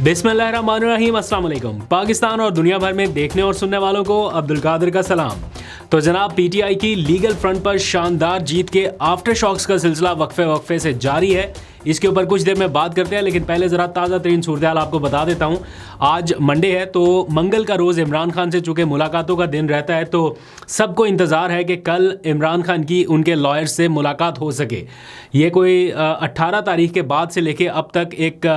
बिस्मिल्लाहिर्रहमानिर्रहीम, अस्सलाम वालेकुम। पाकिस्तान और दुनिया भर में देखने और सुनने वालों को अब्दुल कादिर का सलाम। तो जनाब, पीटीआई की लीगल फ्रंट पर शानदार जीत के आफ्टर शॉक्स का सिलसिला वक्फे से जारी है। इसके ऊपर कुछ देर में बात करते हैं, लेकिन पहले ज़रा ताज़ा तरीन सूरत हाल आपको बता देता हूँ। आज मंडे है, तो मंगल का रोज़ इमरान खान से चूँकि मुलाकातों का दिन रहता है, तो सबको इंतज़ार है कि कल इमरान खान की उनके लॉयर से मुलाकात हो सके। ये कोई 18 तारीख के बाद से लेके अब तक एक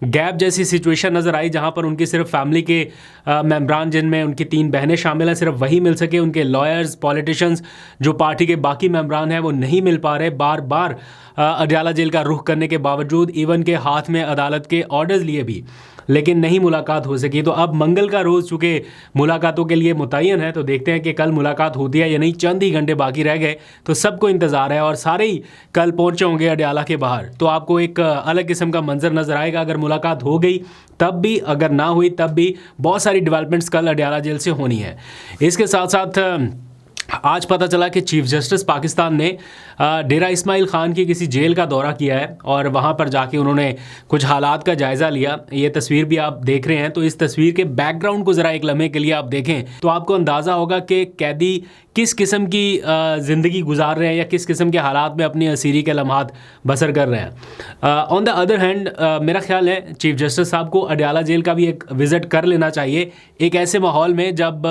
गैप जैसी सिचुएशन नज़र आई, जहाँ पर उनकी सिर्फ फैमिली के मेम्बरान, जिनमें उनकी 3 बहनें शामिल हैं, सिर्फ वही मिल सके। उनके लॉयर्स, पॉलिटिशियंस, जो पार्टी के बाकी मेम्बरान हैं, वो नहीं मिल पा रहे। बार बार अडयाला जेल का रुख करने के बावजूद, इवन के हाथ में अदालत के ऑर्डर्स लिए भी, लेकिन नहीं मुलाकात हो सकी। तो अब मंगल का रोज़ चूँकि मुलाकातों के लिए मुतय्यन है, तो देखते हैं कि कल मुलाकात होती है या नहीं। चंद ही घंटे बाकी रह गए, तो सबको इंतज़ार है और सारे ही कल पहुँचे होंगे अडयाला के बाहर। तो आपको एक अलग किस्म का मंजर नज़र आएगा। अगर मुलाकात हो गई तब भी, अगर ना हुई तब भी, बहुत सारी डेवलपमेंट्स कल अडयाला जेल से होनी है। इसके साथ साथ आज पता चला कि चीफ जस्टिस पाकिस्तान ने डेरा इस्माइल ख़ान की किसी जेल का दौरा किया है और वहाँ पर जाके उन्होंने कुछ हालात का जायज़ा लिया। ये तस्वीर भी आप देख रहे हैं, तो इस तस्वीर के बैकग्राउंड को ज़रा एक लम्हे के लिए आप देखें तो आपको अंदाज़ा होगा कि कैदी किस किस्म की ज़िंदगी गुजार रहे हैं या किस किस्म के हालात में अपनी असीरी के लम्हात बसर कर रहे हैं। ऑन द अदर हैंड, मेरा ख्याल है चीफ जस्टिस साहब को अडयाला जेल का भी एक विज़िट कर लेना चाहिए, एक ऐसे माहौल में जब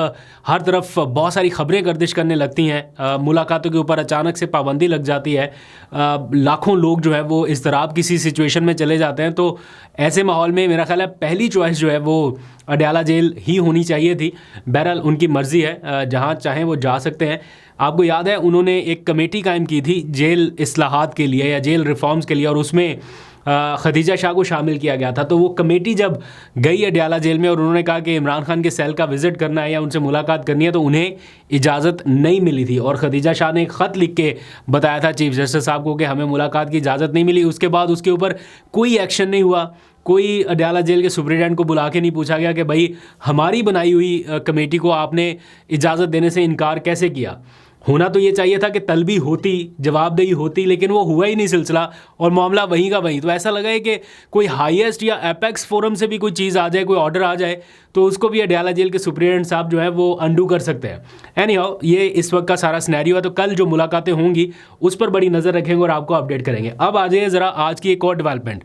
हर तरफ बहुत सारी ख़बरें गर्दिश करने लगती हैं, मुलाकातों के ऊपर अचानक से पाबंदी लग जाती है, लाखों लोग जो है वो इज़्तिराब किसी सिचुएशन में चले जाते हैं। तो ऐसे माहौल में मेरा ख्याल है पहली चॉइस जो है वो अडयाला जेल ही होनी चाहिए थी। बहरहाल उनकी मर्ज़ी है, जहाँ चाहें वो जा सकते हैं। आपको याद है उन्होंने एक कमेटी कायम की थी जेल इस्लाहात के लिए या जेल रिफॉर्म्स के लिए, और उसमें खदीजा शाह को शामिल किया गया था। तो वो कमेटी जब गई अडयाला जेल में और उन्होंने कहा कि इमरान खान के सेल का विज़िट करना है या उनसे मुलाकात करनी है, तो उन्हें इजाज़त नहीं मिली थी। और खदीजा शाह ने एक ख़त लिख के बताया था चीफ जस्टिस साहब को कि हमें मुलाकात की इजाज़त नहीं मिली। उसके बाद उसके ऊपर कोई एक्शन नहीं हुआ। कोई अडयाला जेल के सुपरिटेंडेंट को बुला के नहीं पूछा गया कि भाई हमारी बनाई हुई कमेटी को आपने इजाज़त देने से इनकार कैसे किया। होना तो ये चाहिए था कि तलबी होती, जवाबदेही होती, लेकिन वो हुआ ही नहीं सिलसिला और मामला वहीं का वहीं। तो ऐसा लगा है कि कोई हाईएस्ट या एपेक्स फोरम से भी कोई चीज़ आ जाए, कोई ऑर्डर आ जाए, तो उसको भी अडयाला जेल के सुपरिटेंडेंट साहब जो है वो अंडू कर सकते हैं। एनीहाउ, ये इस वक्त का सारा सिनेरियो है। तो कल जो मुलाकातें होंगी उस पर बड़ी नज़र रखेंगे और आपको अपडेट करेंगे। अब आ जाइए ज़रा आज की एक और डेवलपमेंट।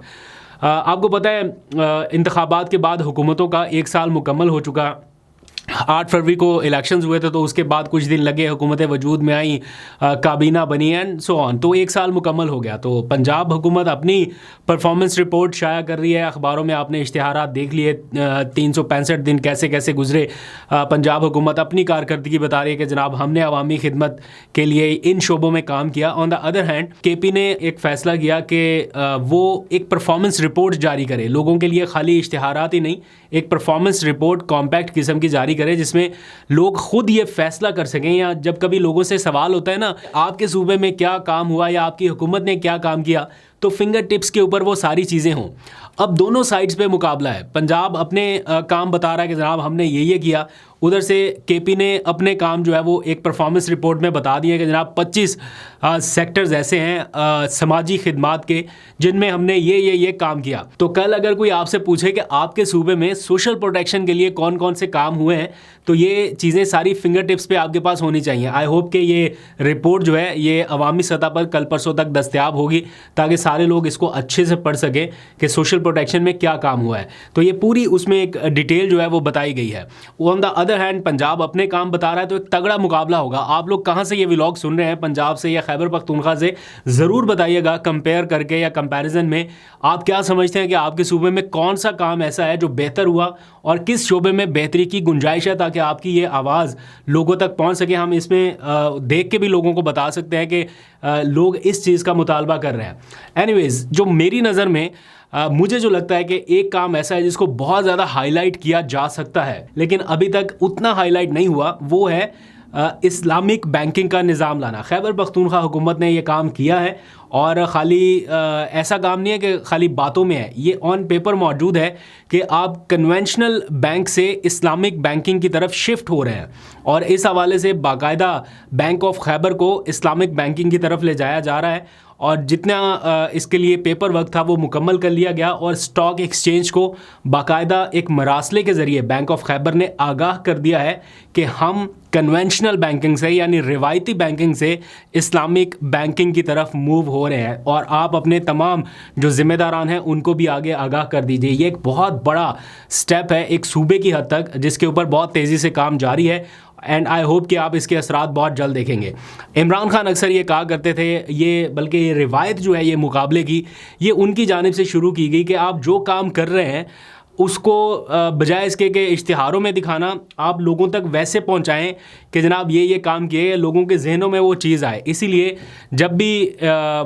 आपको पता है इंतखाबात के बाद हुकूमतों का 1 साल मुकम्मल हो चुका। 8 फरवरी को इलेक्शंस हुए थे, तो उसके बाद कुछ दिन लगे, हुकूमतें वजूद में आई, काबीना बनी एंड सो ऑन। तो 1 साल मुकम्मल हो गया। तो पंजाब हुकूमत अपनी परफॉर्मेंस रिपोर्ट शाया कर रही है। अखबारों में आपने इश्तिहारात देख लिए, 365 दिन कैसे कैसे गुजरे। पंजाब हुकूमत अपनी कारकर्दगी बता रही है कि जनाब हमने अवामी खिदमत के लिए इन शोबों में काम किया। On the other hand, KP ने एक फ़ैसला किया कि वो एक परफॉर्मेंस रिपोर्ट जारी करे, लोगों के लिए खाली इश्तिहारात ही नहीं, एक परफॉर्मेंस रिपोर्ट कॉम्पैक्ट किस्म की जारी करे, जिसमें लोग खुद ये फैसला कर सकें, या जब कभी लोगों से सवाल होता है ना आपके सूबे में क्या काम हुआ या आपकी हुकूमत ने क्या काम किया, तो फिंगर टिप्स के ऊपर वो सारी चीज़ें हों। अब दोनों साइड्स पे मुकाबला है। पंजाब अपने काम बता रहा है कि जनाब हमने ये किया, उधर से केपी ने अपने काम जो है वो एक परफॉर्मेंस रिपोर्ट में बता दिए कि जनाब 25 सेक्टर्स ऐसे हैं समाजी खिदमात के जिनमें हमने ये काम किया। तो कल अगर कोई आपसे पूछे कि आपके सूबे में सोशल प्रोटेक्शन के लिए कौन कौन से काम हुए हैं, तो ये चीज़ें सारी फिंगर टिप्स पे आपके पास होनी चाहिए। आई होप कि ये रिपोर्ट जो है ये अवामी सतह पर कल परसों तक दस्तयाब होगी, ताकि सारे लोग इसको अच्छे से पढ़ सकें कि सोशल प्रोटेक्शन में क्या काम हुआ है। तो ये पूरी उसमें एक डिटेल जो है वो बताई गई है। On the other hand, Punjab अपने काम बता रहा है, तो एक तगड़ा मुकाबला होगा। आप लोग कहाँ से ये व्लॉग सुन रहे हैं, पंजाब से या खैबर पख्तूनख्वा से, ज़रूर बताइएगा कंपेयर करके या कंपैरिजन में आप क्या समझते हैं कि आपके सूबे में कौन सा काम ऐसा है जो बेहतर हुआ और किस शोबे में बेहतरी की गुंजाइश है, ताकि आपकी ये आवाज़ लोगों तक पहुँच सके। हम इसमें देख के भी लोगों को बता सकते हैं कि लोग इस चीज़ का मुतालबा कर रहे हैं। एनीवेज़, जो मेरी नज़र में मुझे जो लगता है कि एक काम ऐसा है जिसको बहुत ज़्यादा हाईलाइट किया जा सकता है, लेकिन अभी तक उतना हाईलाइट नहीं हुआ, वो है इस्लामिक बैंकिंग का निज़ाम लाना। खैबर पख्तूनख्वा हुकूमत ने ये काम किया है और ख़ाली ऐसा काम नहीं है कि खाली बातों में है, ये ऑन पेपर मौजूद है कि आप कन्वेंशनल बैंक से इस्लामिक बैंकिंग की तरफ शिफ्ट हो रहे हैं और इस हवाले से बाकायदा बैंक ऑफ खैबर को इस्लामिक बैंकिंग की तरफ ले जाया जा रहा है। और जितना इसके लिए पेपर वर्क था वो मुकम्मल कर लिया गया और स्टॉक एक्सचेंज को बाकायदा एक मरासले के ज़रिए बैंक ऑफ खैबर ने आगाह कर दिया है कि हम कन्वेंशनल बैंकिंग से यानी रिवायती बैंकिंग से इस्लामिक बैंकिंग की तरफ मूव हो रहे हैं और आप अपने तमाम जो ज़िम्मेदारान हैं उनको भी आगे आगाह कर दीजिए। ये एक बहुत बड़ा स्टेप है एक सूबे की हद तक जिसके ऊपर बहुत तेज़ी से काम जारी है एंड आई होप कि आप इसके असरात बहुत जल्द देखेंगे। इमरान खान अक्सर ये कहा करते थे, ये बल्कि ये रिवायत जो है ये मुकाबले की ये उनकी जानिब से शुरू की गई कि आप जो काम कर रहे हैं उसको बजाय इसके कि इश्तिहारों में दिखाना आप लोगों तक वैसे पहुंचाएं कि जनाब ये काम किए, लोगों के जहनों में वो चीज़ आए। इसीलिए जब भी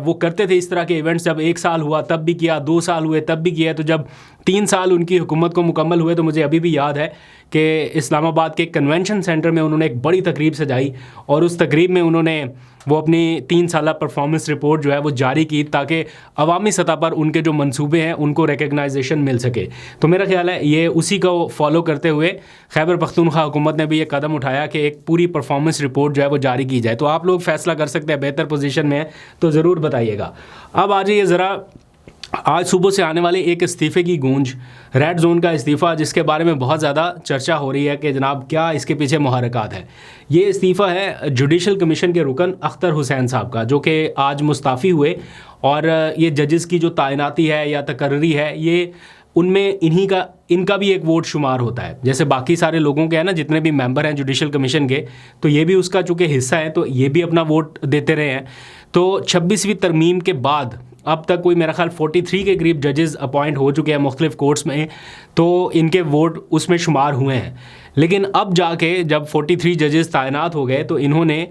वो करते थे इस तरह के इवेंट्स, जब 1 साल हुआ तब भी किया, 2 साल हुए तब भी किया, तो जब 3 साल उनकी हुकूमत को मुकम्मल हुए तो मुझे अभी भी याद है कि इस्लामाबाद के कन्वेंशन सेंटर में उन्होंने एक बड़ी तकरीब सजाई और उस तकरीब में उन्होंने वो अपनी 3 साला परफॉर्मेंस रिपोर्ट जो है वो जारी की ताकि अवामी सतह पर उनके जो मंसूबे हैं उनको रिकग्नाइजेशन मिल सके। तो मेरा ख्याल है ये उसी को फॉलो करते हुए खैबर पख्तूनख्वा हुकूमत ने भी ये कदम उठाया कि एक पूरी परफॉर्मेंस रिपोर्ट जो है वो जारी की जाए। तो आप लोग फैसला कर सकते हैं, बेहतर पोजीशन में है तो ज़रूर बताइएगा। अब आ जाइए ज़रा आज सुबह से आने वाले एक इस्तीफ़े की गूंज, रेड जोन का इस्तीफ़ा जिसके बारे में बहुत ज़्यादा चर्चा हो रही है कि जनाब क्या इसके पीछे मुहर्रकात है। ये इस्तीफ़ा है जुडिशल कमीशन के रुकन अख्तर हुसैन साहब का, जो कि आज मुस्ताफ़ी हुए और ये जजेस की जो तैनाती है या तकर्री है ये उनमें इनका भी एक वोट शुमार होता है। जैसे बाकी सारे लोगों के हैं ना, जितने भी मेंबर हैं जुडिशल कमीशन के, तो ये भी उसका चूँकि हिस्सा है तो ये भी अपना वोट देते रहे हैं। तो 26वीं तरमीम के बाद अब तक कोई मेरा ख्याल 43 के करीब जजेस अपॉइंट हो चुके हैं मुख्तलिफ कोर्ट्स में, तो इनके वोट उसमें शुमार हुए हैं। लेकिन अब जाके जब 43 जजेस तैनात हो गए तो इन्होंने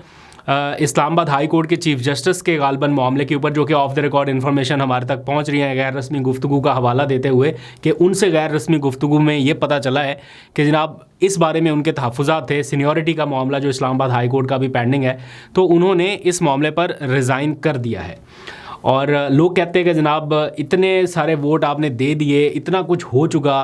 इस्लामाबाद हाई कोर्ट के चीफ जस्टिस के गालबन मामले के ऊपर, जो कि ऑफ द रिकॉर्ड इन्फॉर्मेशन हमारे तक पहुंच रही है गैर रस्मी गुफ्तगू का हवाला देते हुए, कि उनसे गैर रस्मी गुफ्तगू में ये पता चला है कि जनाब इस बारे में उनके तहफ़्फ़ुज़ात थे, सीनियरिटी का मामला जो इस्लामाबाद हाई कोर्ट का भी पेंडिंग है, तो उन्होंने इस मामले पर रिज़ाइन कर दिया है। और लोग कहते हैं कि जनाब इतने सारे वोट आपने दे दिए, इतना कुछ हो चुका,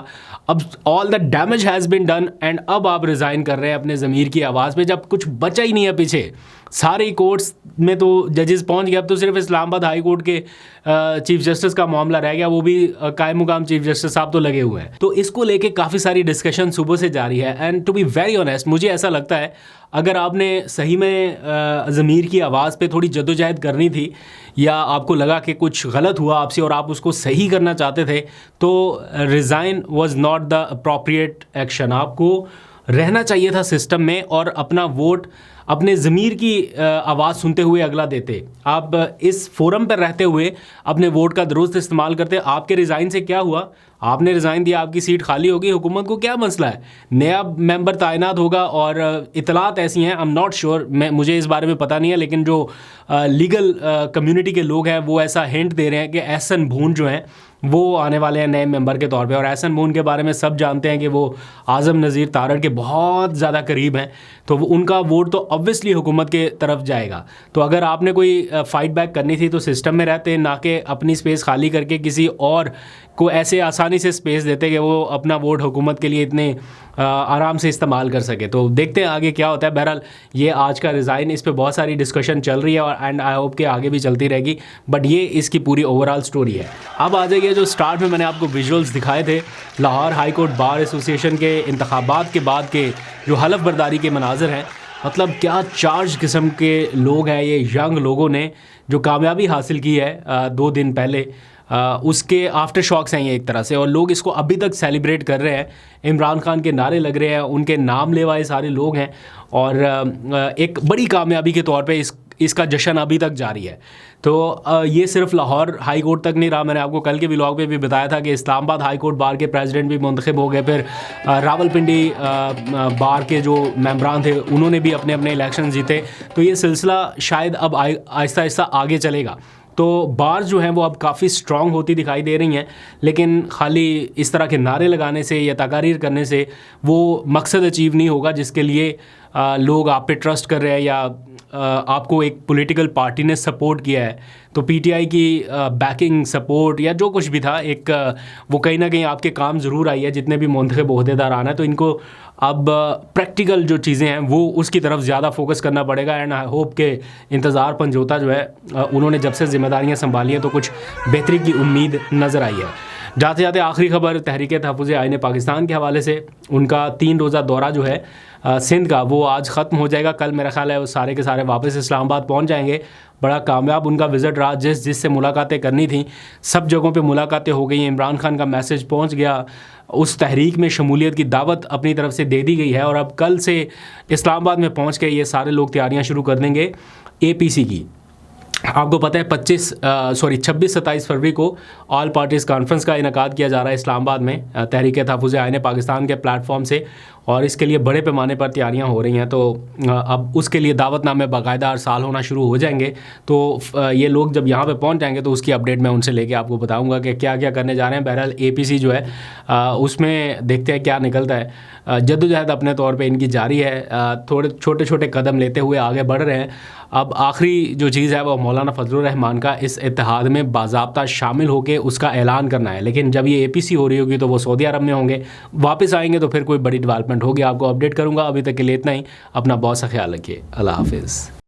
अब all the damage has been done and अब आप रिज़ाइन कर रहे हैं अपने ज़मीर की आवाज़ पे, जब कुछ बचा ही नहीं है पीछे। सारे कोर्ट्स में तो जजेस पहुंच गए, अब तो सिर्फ इस्लामाबाद हाई कोर्ट के चीफ जस्टिस का मामला रह गया, वो भी कायम मुकाम चीफ जस्टिस साहब तो लगे हुए हैं। तो इसको लेके काफ़ी सारी डिस्कशन सुबह से जारी है and to be very honest मुझे ऐसा लगता है अगर आपने सही में ज़मीर की आवाज़ पे थोड़ी जद्दोजहद करनी थी या आपको लगा कि कुछ गलत हुआ आपसे और आप उसको सही करना चाहते थे, तो resign was not the appropriate action. आपको रहना चाहिए था सिस्टम में और अपना वोट अपने ज़मीर की आवाज़ सुनते हुए अगला देते। आप इस फोरम पर रहते हुए अपने वोट का दुरुस्त इस्तेमाल करते। आपके रिज़ाइन से क्या हुआ? आपने रिज़ाइन दिया, आपकी सीट खाली होगी, हुकूमत को क्या मसला है? नया मेंबर तैनात होगा और इतलात ऐसी हैं, आई एम नॉट श्योर, मुझे इस बारे में पता नहीं है, लेकिन जो लीगल कम्युनिटी के लोग हैं वो ऐसा हिंट दे रहे हैं कि एहसन भून जो हैं वो आने वाले हैं नए मेंबर के तौर पे। और एहसन भून के बारे में सब जानते हैं कि वो आज़म नज़ीर तारड़ के बहुत ज़्यादा करीब हैं, तो उनका वोट तो ऑब्वियसली हुकूमत के तरफ जाएगा। तो अगर आपने कोई फ़ाइट बैक करनी थी तो सिस्टम में रहते, ना कि अपनी स्पेस खाली करके किसी और को ऐसे आसानी से स्पेस देते कि वो अपना वोट हुकूमत के लिए इतने आराम से इस्तेमाल कर सके। तो देखते हैं आगे क्या होता है। बहरहाल ये आज का रिज़ाइन, इस पे बहुत सारी डिस्कशन चल रही है और एंड आई होप कि आगे भी चलती रहेगी, बट ये इसकी पूरी ओवरऑल स्टोरी है। अब आ जाइए जो स्टार्ट में मैंने आपको विजुअल्स दिखाए थे Lahore high court bar association के इंतखाबात के बाद के जो हलफ बर्दारी के मनाजर हैं, मतलब क्या चार्ज किस्म के लोग हैं ये यंग लोगों ने जो कामयाबी हासिल की है 2 दिन पहले, उसके आफ्टर शॉक्स हैं ये एक तरह से, और लोग इसको अभी तक सेलिब्रेट कर रहे हैं। इमरान खान के नारे लग रहे हैं, उनके नाम लेवाए सारे लोग हैं और एक बड़ी कामयाबी के तौर पे इसका जश्न अभी तक जारी है। तो ये सिर्फ लाहौर हाई कोर्ट तक नहीं रहा, मैंने आपको कल के व्लॉग पे भी बताया था कि इस्लामाबाद हाई कोर्ट बार के प्रेसिडेंट भी मुंतखब हो गए, फिर रावलपिंडी बार के जो मेंबरान थे उन्होंने भी अपने अपने इलेक्शन जीते। तो ये सिलसिला शायद अब आहिस्ता आहिस्ता आगे चलेगा। तो बार जो हैं वो अब काफ़ी स्ट्रॉन्ग होती दिखाई दे रही हैं, लेकिन खाली इस तरह के नारे लगाने से या तकारीर करने से वो मकसद अचीव नहीं होगा जिसके लिए लोग आप पे ट्रस्ट कर रहे हैं या आपको एक पॉलिटिकल पार्टी ने सपोर्ट किया है तो पीटीआई की बैकिंग सपोर्ट या जो कुछ भी था एक वो कहीं ना कहीं आपके काम ज़रूर आई है। जितने भी मुंतखब ओहदेदार आना है तो इनको अब प्रैक्टिकल जो चीज़ें हैं वो उसकी तरफ ज़्यादा फोकस करना पड़ेगा। एंड आई होप के इंतज़ार पंजोता जो है उन्होंने जब से जिम्मेदारियाँ संभाली हैं तो कुछ बेहतरी की उम्मीद नज़र आई है। जाते जाते आखिरी खबर तहरीक तहफ़्फ़ुज़ आईन पाकिस्तान के हवाले से, उनका 3 रोज़ा दौरा जो है सिंध का वो आज ख़त्म हो जाएगा। कल मेरा ख्याल है वो सारे के सारे वापस इस्लामाबाद पहुंच जाएंगे। बड़ा कामयाब उनका विज़िट रहा। जिससे मुलाकातें करनी थी सब जगहों पे मुलाकातें हो गई। इमरान खान का मैसेज पहुंच गया, उस तहरीक में शमूलियत की दावत अपनी तरफ से दे दी गई है और अब कल से इस्लामाबाद में पहुँच के ये सारे लोग तैयारियाँ शुरू कर देंगे APC की। आपको पता है 26-27 फरवरी को ऑल पार्टीज़ कॉन्फ्रेंस का इनकाद किया जा रहा है इस्लामाबाद में तहरीक तहफ़्फ़ुज़ आईन पाकिस्तान के प्लेटफॉर्म से, और इसके लिए बड़े पैमाने पर तैयारियां हो रही हैं। तो अब उसके लिए दावतनामे बाकायदा अरसाल होना शुरू हो जाएंगे। तो ये लोग जब यहाँ पे पहुँच जाएंगे तो उसकी अपडेट मैं उनसे लेके आपको बताऊंगा कि क्या क्या करने जा रहे हैं। बहरहाल APC जो है उसमें देखते हैं क्या निकलता है। जद्दोजहद अपने तौर पे इनकी जारी है, थोड़े छोटे छोटे कदम लेते हुए आगे बढ़ रहे हैं। अब आखिरी जो चीज़ है वो मौलाना फजलुर रहमान का इस इत्तेहाद में बाज़ाब्ता शामिल होकर उसका ऐलान करना है। लेकिन जब ये APC हो रही होगी तो वो सऊदी अरब में होंगे, वापस आएंगे तो फिर कोई बड़ी डेवलपमेंट होगी आपको अपडेट करूंगा। अभी तक के लिए इतना ही। अपना बहुत सा ख्याल रखिए। अल्लाह हाफिज़।